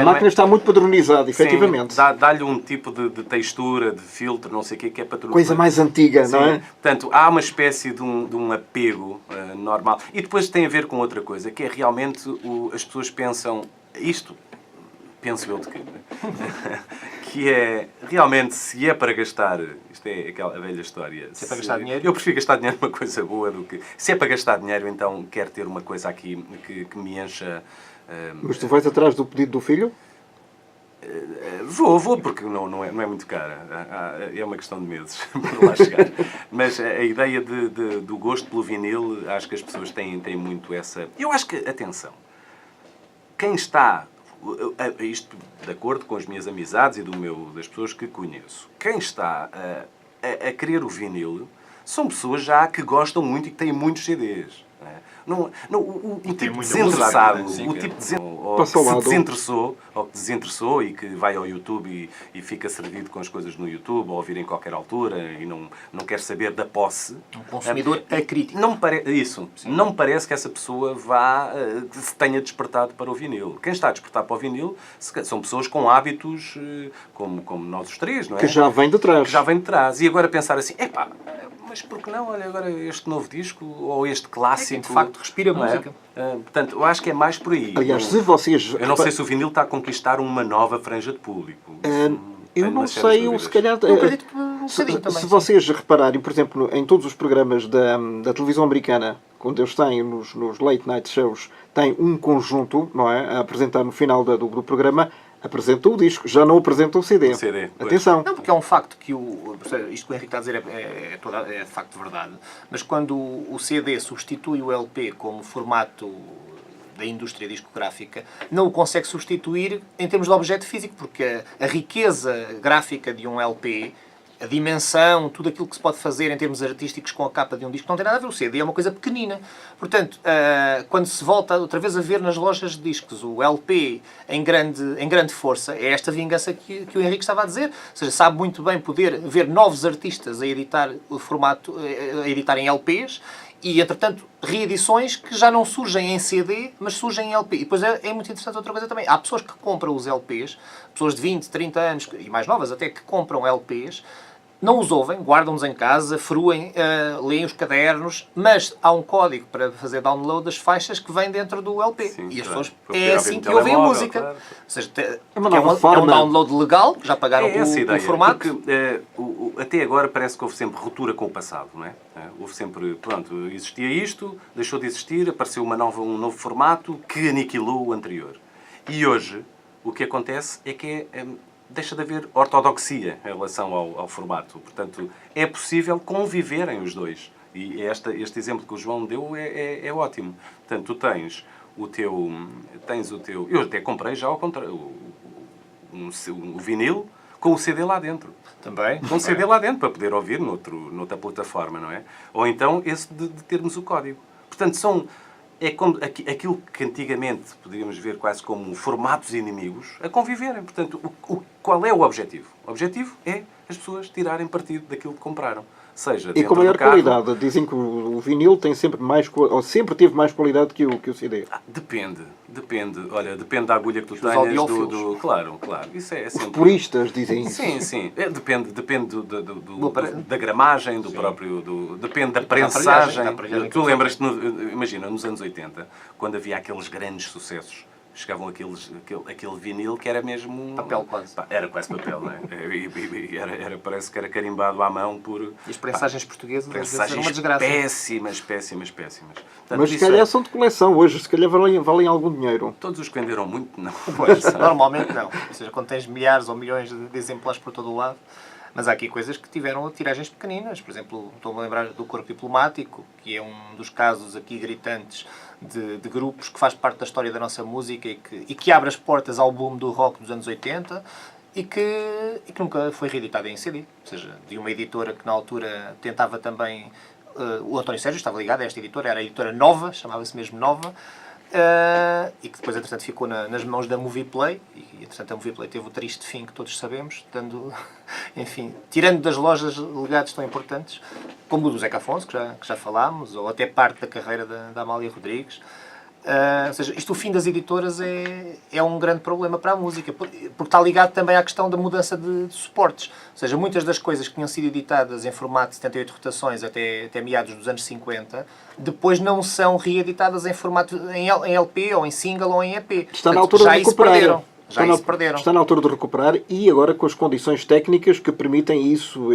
Speaker 1: máquina está muito padronizada, efetivamente.
Speaker 3: Dá-lhe um tipo de textura, de filtro, não sei o que é para tudo.
Speaker 1: Coisa mais antiga,
Speaker 3: sim,
Speaker 1: não é?
Speaker 3: Portanto, há uma espécie de um apego normal. E depois tem a ver com outra coisa, que é realmente as pessoas pensam... Penso eu de quê? que é, realmente, se é para gastar, isto é aquela velha história.
Speaker 2: Se é para gastar dinheiro?
Speaker 3: Eu prefiro gastar dinheiro numa coisa boa do que... Se é para gastar dinheiro, então quero ter uma coisa aqui que me encha...
Speaker 1: Mas tu vais atrás do pedido do filho?
Speaker 3: Vou, porque não é muito cara. É uma questão de meses para lá chegar. Mas a ideia do gosto pelo vinil, acho que as pessoas têm muito essa... Eu acho que, atenção, quem está... Isto de acordo com as minhas amizades e das pessoas que conheço. Quem está a querer o vinil são pessoas já que gostam muito e que têm muitos CDs. O tipo desinteressado, o tipo que se desinteressou, ou que desinteressou e que vai ao YouTube e fica servido com as coisas no YouTube, ou ouvir em qualquer altura e não quer saber da posse.
Speaker 2: Um consumidor acrítico.
Speaker 3: Não me parece que essa pessoa se tenha despertado para o vinil. Quem está a despertar para o vinil são pessoas com hábitos como nós os três, não é?
Speaker 1: Que já vem de trás.
Speaker 3: Que já vem de trás. E agora pensar assim, mas por que não? Olha, agora este novo disco, ou este clássico...
Speaker 2: de facto, respira música.
Speaker 3: Portanto, eu acho que é mais por aí.
Speaker 1: Aliás, se vocês...
Speaker 3: Eu não sei se o vinil está a conquistar uma nova franja de público.
Speaker 1: Eu não sei, ou se calhar...
Speaker 2: Eu acredito que um bocadinho também.
Speaker 1: Se vocês repararem, por exemplo, em todos os programas da televisão americana, quando eles têm nos late night shows, têm um conjunto, não é? A apresentar no final do programa, apresentam o disco, já não apresentam o CD. Atenção.
Speaker 2: Não, porque é um facto que isto que o Henrique está a dizer é de facto verdade, mas quando o CD substitui o LP como formato da indústria discográfica, não o consegue substituir em termos de objeto físico, porque a riqueza gráfica de um LP, a dimensão, tudo aquilo que se pode fazer em termos artísticos com a capa de um disco, não tem nada a ver. O CD é uma coisa pequenina. Portanto, quando se volta outra vez a ver nas lojas de discos o LP em grande força, é esta vingança que o Henrique estava a dizer. Ou seja, sabe muito bem poder ver novos artistas a editar o formato, a editar em LPs, e, entretanto, reedições que já não surgem em CD, mas surgem em LP. E depois é muito interessante outra coisa também. Há pessoas que compram os LPs, pessoas de 20, 30 anos, e mais novas até, que compram LPs, não os ouvem, guardam-nos em casa, fruem, leem os cadernos, mas há um código para fazer download das faixas que vem dentro do LP.
Speaker 3: Sim,
Speaker 2: e as
Speaker 3: claro.
Speaker 2: pessoas é assim que ouvem a música. Ou seja,
Speaker 1: É
Speaker 2: é um download legal, já pagaram o formato.
Speaker 3: Porque até agora parece que houve sempre ruptura com o passado, não é? Houve sempre, pronto, existia isto, deixou de existir, apareceu um novo formato que aniquilou o anterior. E hoje o que acontece é que deixa de haver ortodoxia em relação ao formato. Portanto, é possível conviverem os dois. E este exemplo que o João deu é ótimo. Portanto, tu tens o teu... Eu até comprei já ao contrário, o vinil com o CD lá dentro.
Speaker 2: Também.
Speaker 3: Com o CD lá dentro, para poder ouvir noutra plataforma, não é? Ou então esse de termos o código. Portanto, é como aquilo que antigamente podíamos ver quase como formatos inimigos a conviverem. Portanto, qual é o objetivo? O objetivo é as pessoas tirarem partido daquilo que compraram. Seja
Speaker 1: e com maior qualidade. Dizem que o vinil tem sempre teve mais qualidade que o CD.
Speaker 3: Depende. Olha, depende da agulha que tu tenhas. Claro. Isso é sempre...
Speaker 1: Os puristas dizem isso.
Speaker 3: Sim. Depende da gramagem, do próprio... Depende da prensagem. Tu lembras-te, imagina, nos anos 80, quando havia aqueles grandes sucessos, chegavam aquele vinil que era mesmo...
Speaker 2: Papel quase.
Speaker 3: Era quase papel, não é? Parece que era carimbado à mão por...
Speaker 2: E as prensagens portuguesas às vezes eram uma desgraça.
Speaker 3: Péssimas. Portanto,
Speaker 1: mas se calhar são de coleção hoje, se calhar valem algum dinheiro.
Speaker 3: Todos os que venderam muito, não.
Speaker 2: Pois, normalmente não. Ou seja, quando tens milhares ou milhões de exemplares por todo o lado. Mas há aqui coisas que tiveram tiragens pequeninas. Por exemplo, estou-me a lembrar do Corpo Diplomático, que é um dos casos aqui gritantes de grupos que faz parte da história da nossa música e que abre as portas ao boom do rock dos anos 80 e que nunca foi reeditado em CD. Ou seja, de uma editora que na altura tentava também... o António Sérgio estava ligado a esta editora, era a editora Nova, chamava-se mesmo Nova, e que depois, entretanto, ficou nas mãos da Movieplay, e, entretanto, a Movieplay teve o triste fim que todos sabemos, enfim, tirando das lojas legados tão importantes, como o do Zeca Afonso, que já falámos, ou até parte da carreira da Amália Rodrigues. Ou seja, o fim das editoras é um grande problema para a música, porque está ligado também à questão da mudança de suportes. Ou seja, muitas das coisas que tinham sido editadas em formato de 78 rotações até meados dos anos 50, depois não são reeditadas em formato em LP, ou em single, ou em EP.
Speaker 1: Está na altura de recuperar.
Speaker 2: Já isso perderam.
Speaker 1: Está na altura de recuperar e agora com as condições técnicas que permitem isso.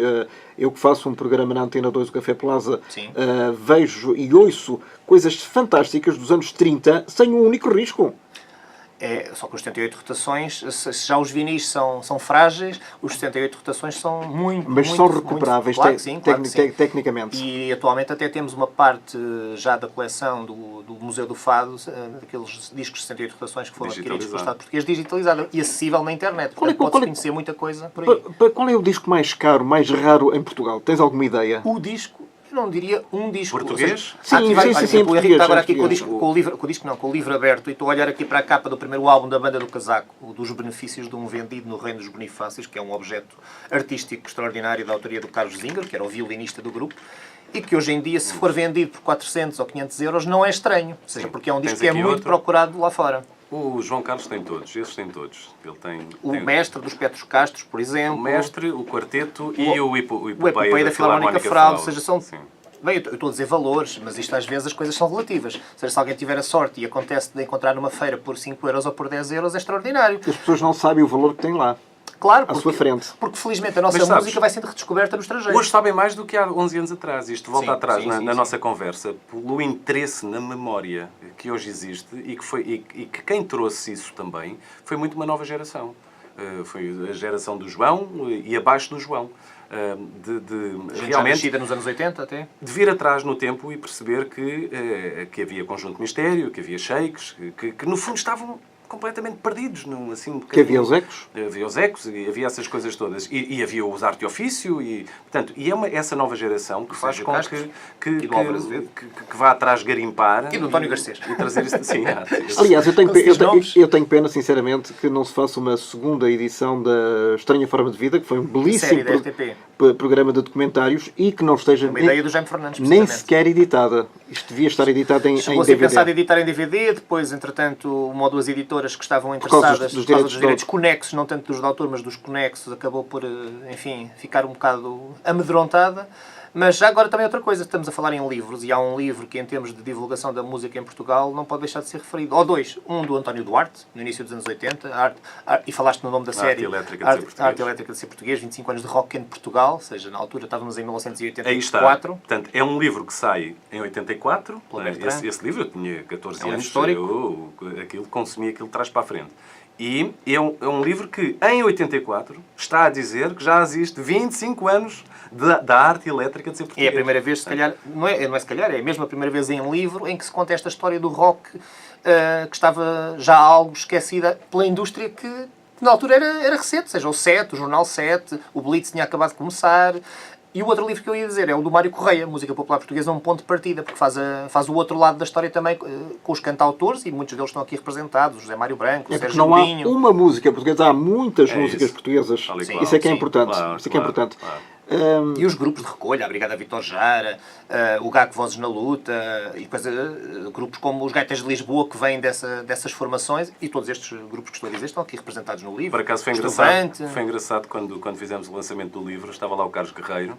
Speaker 1: Eu que faço um programa na Antena 2 do Café Plaza, vejo e ouço coisas fantásticas dos anos 30 sem um único risco.
Speaker 2: Só que os 78 rotações, se já os vinis são frágeis, os 78 rotações são muito,
Speaker 1: mas
Speaker 2: muito,
Speaker 1: são recuperáveis
Speaker 2: claro que sim,
Speaker 1: tecnicamente.
Speaker 2: E atualmente até temos uma parte já da coleção do Museu do Fado, daqueles discos de 78 rotações que foram adquiridos pelo Estado português, digitalizado e acessível na internet. Portanto, pode-se conhecer muita coisa por aí.
Speaker 1: Qual é o disco mais caro, mais raro em Portugal? Tens alguma ideia?
Speaker 2: O disco, eu não diria um disco.
Speaker 3: Português?
Speaker 1: Sim.
Speaker 2: O Henrique está agora aqui com o livro aberto e estou a olhar aqui para a capa do primeiro álbum da Banda do Casaco, o dos benefícios de um vendido no Reino dos Bonifácios, que é um objeto artístico extraordinário da autoria do Carlos Zinger, que era o violinista do grupo, e que hoje em dia, se for vendido por 400 ou 500 euros, não é estranho. Ou seja, porque é um disco que é muito procurado lá fora.
Speaker 3: O João Carlos tem todos, esses têm todos. Ele tem
Speaker 2: Mestre dos Petros Castros, por exemplo.
Speaker 3: O Mestre, o Quarteto e o
Speaker 2: Epopeia da Filarmónica Federal. Ou seja, são... Bem, eu estou a dizer valores, mas isto às vezes as coisas são relativas. Ou seja, se alguém tiver a sorte e acontece de encontrar numa feira por 5 euros ou por 10 euros, é extraordinário.
Speaker 1: As pessoas não sabem o valor que tem lá.
Speaker 2: Claro,
Speaker 1: à sua frente.
Speaker 2: Porque felizmente a nossa música vai sendo redescoberta no estrangeiro.
Speaker 3: Hoje sabem mais do que há 11 anos atrás. Isto volta atrás na nossa conversa pelo interesse na memória que hoje existe e que quem trouxe isso também foi muito uma nova geração. Foi a geração do João e abaixo do João.
Speaker 2: Realmente nos anos 80 até.
Speaker 3: De vir atrás no tempo e perceber que havia Conjunto Mistério, que havia Shakes, que no fundo estavam completamente perdidos. Assim,
Speaker 1: que havia os ecos.
Speaker 3: Havia os ecos e havia essas coisas todas. E havia os arte e ofício. Portanto, essa nova geração que faz com que vá atrás garimpar.
Speaker 2: E do António Garcês.
Speaker 3: E trazer isso assim.
Speaker 1: Aliás, eu tenho pena, sinceramente, que não se faça uma segunda edição da Estranha Forma de Vida, que foi um belíssimo programa de documentários e que não esteja
Speaker 2: uma ideia do Jaime Fernandes,
Speaker 1: nem sequer editada. Isto devia estar editado em DVD.
Speaker 2: Chegou-se a pensar em editar em DVD, depois, entretanto, uma ou duas editoras que estavam interessadas por causa dos direitos conexos, não tanto dos autores, mas dos conexos, acabou por, enfim, ficar um bocado amedrontada. Mas já agora também outra coisa, estamos a falar em livros, e há um livro que em termos de divulgação da música em Portugal não pode deixar de ser referido. Ou dois, um do António Duarte, no início dos anos 80, e falaste no nome da série, Arte Elétrica de Ser Português, 25 anos de rock em Portugal, ou seja, na altura estávamos em 1984.
Speaker 3: Aí está. Portanto, é um livro que sai em 84, esse livro eu tinha 14 anos, eu consumi aquilo de trás para a frente. E é um livro que, em 84, está a dizer que já existe 25 anos da arte elétrica de ser português.
Speaker 2: É a primeira vez, se calhar, não é se calhar, é mesmo a primeira vez em livro em que se conta esta história do rock que estava já algo esquecida pela indústria que na altura era recente, seja o 7, o Jornal 7, o Blitz tinha acabado de começar. E o outro livro que eu ia dizer é o do Mário Correia, Música Popular Portuguesa, um ponto de partida, porque faz o outro lado da história também com os cantautores, e muitos deles estão aqui representados, o José Mário Branco, o Sérgio Godinho.
Speaker 1: Não há uma música portuguesa, há muitas músicas portuguesas. Isso é que é importante.
Speaker 2: E os grupos de recolha, a Brigada Vitor Jara, o GAC Vozes na Luta, e depois grupos como os Gaitas de Lisboa, que vêm dessas formações, e todos estes grupos que estou a dizer estão aqui representados no livro.
Speaker 3: Por acaso foi engraçado quando fizemos o lançamento do livro, estava lá o Carlos Guerreiro,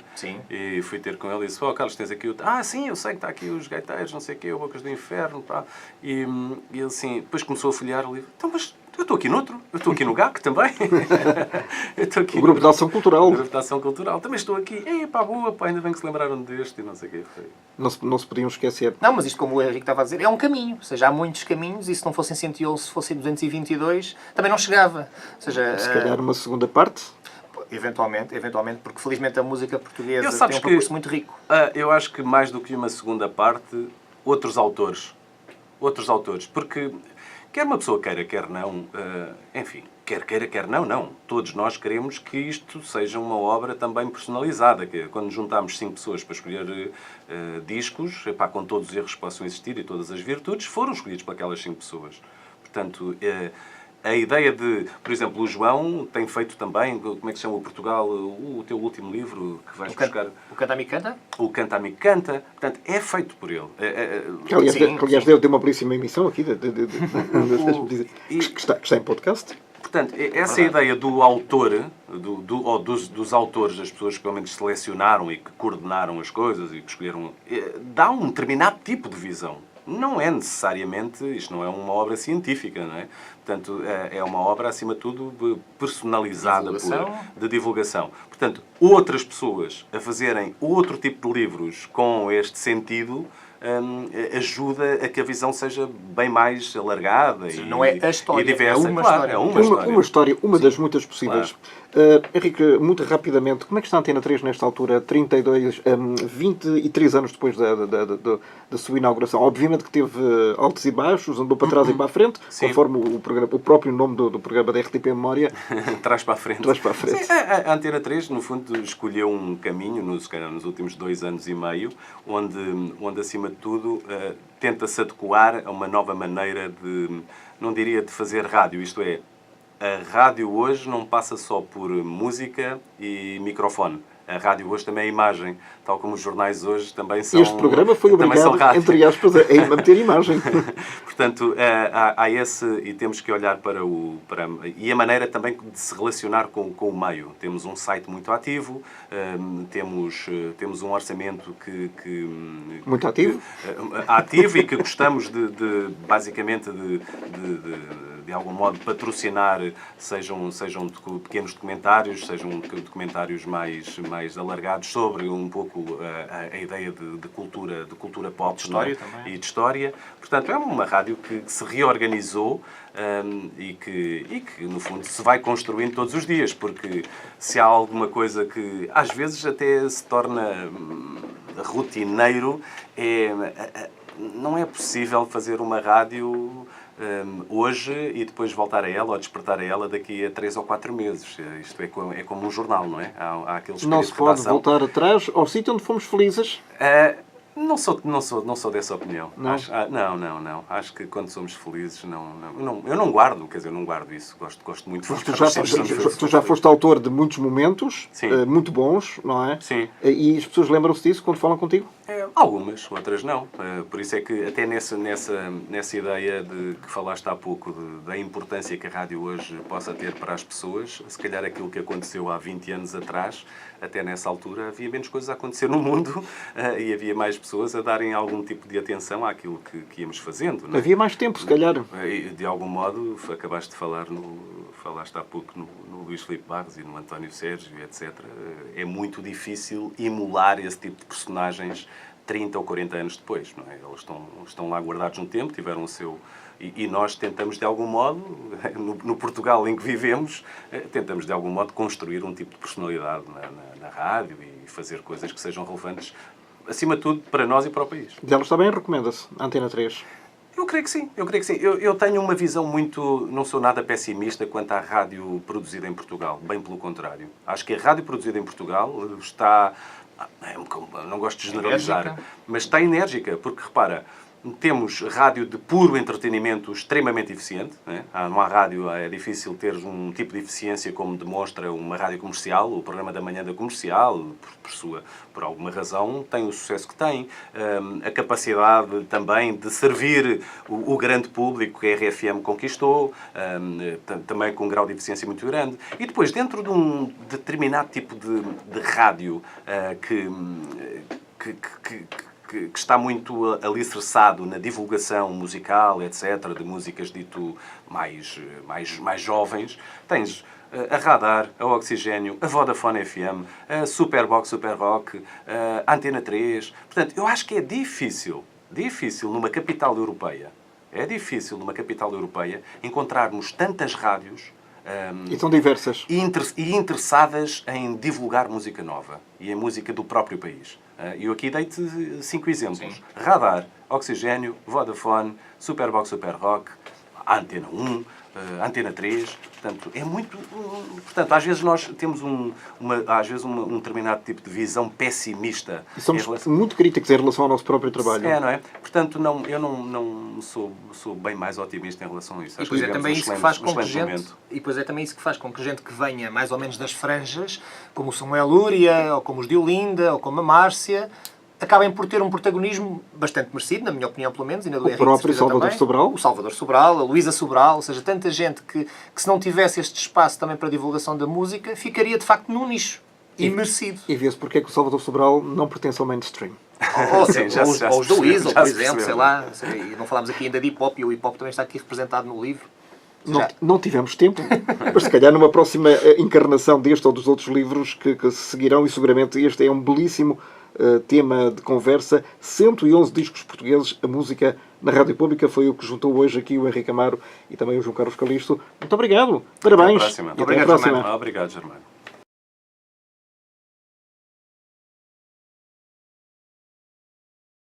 Speaker 3: e fui ter com ele e disse, Carlos, tens aqui o... sim, eu sei que está aqui os Gaiteiros, não sei o quê, o Bocas do Inferno, pá. E ele assim, depois começou a folhear o livro, então, mas... Eu estou aqui noutro. Eu estou aqui no GAC também.
Speaker 1: O Grupo de Ação Cultural.
Speaker 3: O Grupo de Ação Cultural. Também estou aqui. Boa, ainda bem que se lembraram deste e não sei o quê.
Speaker 1: Não se podiam esquecer.
Speaker 2: Não, mas isto, como o Henrique estava a dizer, é um caminho. Ou seja, há muitos caminhos e se não fossem 111, se fossem 222, também não chegava. Ou seja,
Speaker 1: se calhar uma segunda parte?
Speaker 3: Eventualmente,
Speaker 2: porque felizmente a música portuguesa tem um percurso muito rico.
Speaker 3: Eu acho que mais do que uma segunda parte, outros autores. Porque... Quer uma pessoa queira, quer não, enfim, quer queira, quer não. Todos nós queremos que isto seja uma obra também personalizada, que quando juntamos 5 pessoas para escolher discos, com todos os erros que possam existir e todas as virtudes, foram escolhidos por aquelas 5 pessoas. Portanto, a ideia de, por exemplo, o João tem feito também, como é que se chama o Portugal, o teu último livro que vais buscar?
Speaker 2: O Canta-me Canta?
Speaker 3: O Canta-me Canta. Portanto, é feito por ele.
Speaker 1: Aliás, deu uma belíssima emissão aqui, que está em podcast.
Speaker 3: Portanto, essa ideia do autor, dos autores, das pessoas que pelo menos selecionaram e que coordenaram as coisas e que escolheram, dá um determinado tipo de visão. não é necessariamente, isto não é uma obra científica, não é? Portanto, é uma obra, acima de tudo, personalizada de divulgação. Portanto, outras pessoas a fazerem outro tipo de livros com este sentido ajuda a que a visão seja bem mais alargada
Speaker 2: não é a história,
Speaker 3: e diversa.
Speaker 2: É uma
Speaker 3: claro,
Speaker 2: história.
Speaker 3: É uma
Speaker 1: história, uma das muitas possíveis. Henrique, muito rapidamente, como é que está a Antena 3 nesta altura, 23 anos depois da sua inauguração? Obviamente que teve altos e baixos, andou para trás e para a frente,
Speaker 3: Sim.
Speaker 1: conforme o próprio nome do programa da RTP Memória.
Speaker 3: Traz para a frente.
Speaker 1: Traz para a frente.
Speaker 3: Sim, a Antena 3, no fundo, escolheu um caminho, nos últimos 2 anos e meio, onde acima de tudo, tenta-se adequar a uma nova maneira de, não diria de fazer rádio, isto é, a rádio hoje não passa só por música e microfone. A rádio hoje também é imagem, tal como os jornais hoje também são.
Speaker 1: Este programa foi obrigado, entre aspas, a manter imagem.
Speaker 3: Portanto, há esse, e temos que olhar e a maneira também de se relacionar com o meio. Temos um site muito ativo, temos um orçamento que
Speaker 1: muito ativo?
Speaker 3: Ativo e que gostamos basicamente de algum modo patrocinar, sejam pequenos documentários, sejam documentários mais alargados sobre um pouco a ideia de cultura pop,
Speaker 2: de história
Speaker 3: e de história. Portanto, é uma rádio que se reorganizou e que, no fundo, se vai construindo todos os dias, porque se há alguma coisa que, às vezes, até se torna rotineiro, não é possível fazer uma rádio hoje e depois voltar a ela ou despertar a ela daqui a 3 ou 4 meses. Isto é como um jornal, não é? Há aqueles
Speaker 1: não se pode voltar atrás ao sítio onde fomos felizes?
Speaker 3: Não sou dessa opinião.
Speaker 1: Não?
Speaker 3: Não. Acho que quando somos felizes, eu não guardo, quer dizer, eu não guardo isso. Gosto muito de
Speaker 1: Tu já foste autor de muitos momentos, muito bons, não é?
Speaker 3: Sim.
Speaker 1: E as pessoas lembram-se disso quando falam contigo?
Speaker 3: Algumas, outras não. Por isso é que até nessa ideia de que falaste há pouco da importância que a rádio hoje possa ter para as pessoas, se calhar aquilo que aconteceu há 20 anos atrás, até nessa altura havia menos coisas a acontecer no mundo e havia mais pessoas a darem algum tipo de atenção àquilo que íamos fazendo. Não é?
Speaker 1: Havia mais tempo, se calhar.
Speaker 3: De algum modo, acabaste de falaste há pouco no Luís Filipe Barros e no António Sérgio, etc. É muito difícil emular esse tipo de personagens 30 ou 40 anos depois, não é? Eles estão lá guardados um tempo, tiveram o seu... E nós tentamos, de algum modo, no Portugal em que vivemos, tentamos, de algum modo, construir um tipo de personalidade na rádio e fazer coisas que sejam relevantes, acima de tudo, para nós e para o país.
Speaker 1: E ela está bem, recomenda-se, Antena 3.
Speaker 3: Eu creio que sim. Eu tenho uma visão muito... Não sou nada pessimista quanto à rádio produzida em Portugal. Bem pelo contrário. Acho que a rádio produzida em Portugal está... Não gosto de generalizar,
Speaker 2: enérgica.
Speaker 3: mas está enérgica, porque, repara, temos rádio de puro entretenimento extremamente eficiente. Né? Não há rádio, é difícil ter um tipo de eficiência como demonstra uma rádio comercial, o programa da manhã da comercial, por alguma razão, tem o sucesso que tem. A capacidade também de servir o grande público que a RFM conquistou, também com um grau de eficiência muito grande. E depois, dentro de um determinado tipo de rádio que está muito alicerçado na divulgação musical, etc., de músicas dito mais jovens, tens a Radar, a Oxigênio, a Vodafone FM, a Superbox, Super Rock, a Antena 3. Portanto, eu acho que é difícil numa capital europeia, encontrarmos tantas rádios
Speaker 1: e tão diversas.
Speaker 3: E interessadas em divulgar música nova e em música do próprio país. Eu aqui dei-te 5 exemplos. Sim. Radar, Oxigênio, Vodafone, Superbox, Super Rock, Antena 1, Antena 3. Portanto, é muito... Portanto, às vezes nós temos um determinado tipo de visão pessimista.
Speaker 1: E somos muito críticos em relação ao nosso próprio trabalho.
Speaker 3: Não é? Portanto, eu não sou bem mais otimista em relação a isso.
Speaker 2: E depois é também isso que faz com que gente que venha mais ou menos das franjas, como o Samuel Lúria, ou como os de Olinda, ou como a Márcia, acabem por ter um protagonismo bastante merecido, na minha opinião, pelo menos, e na do Henrique.
Speaker 1: O próprio Salvador Sobral.
Speaker 2: O Salvador Sobral, a Luísa Sobral, ou seja, tanta gente que se não tivesse este espaço também para a divulgação da música, ficaria de facto num nicho. E merecido.
Speaker 1: E vê-se porque é que o Salvador Sobral não pertence ao mainstream.
Speaker 3: Sim, já se
Speaker 2: Ou os do
Speaker 3: percebeu,
Speaker 2: Weasel,
Speaker 3: já
Speaker 2: por
Speaker 3: se
Speaker 2: exemplo,
Speaker 3: percebeu.
Speaker 2: sei lá. E não falámos aqui ainda de hip-hop, e o hip-hop também está aqui representado no livro.
Speaker 1: Não tivemos tempo, mas se calhar numa próxima encarnação deste ou dos outros livros que se seguirão, e seguramente este é um belíssimo tema de conversa. 111 discos portugueses, a música na Rádio Pública, foi o que juntou hoje aqui o Henrique Amaro e também o João Carlos Calisto. Muito obrigado, parabéns
Speaker 3: Até à próxima.
Speaker 1: e até à próxima.
Speaker 3: Obrigado, Germano.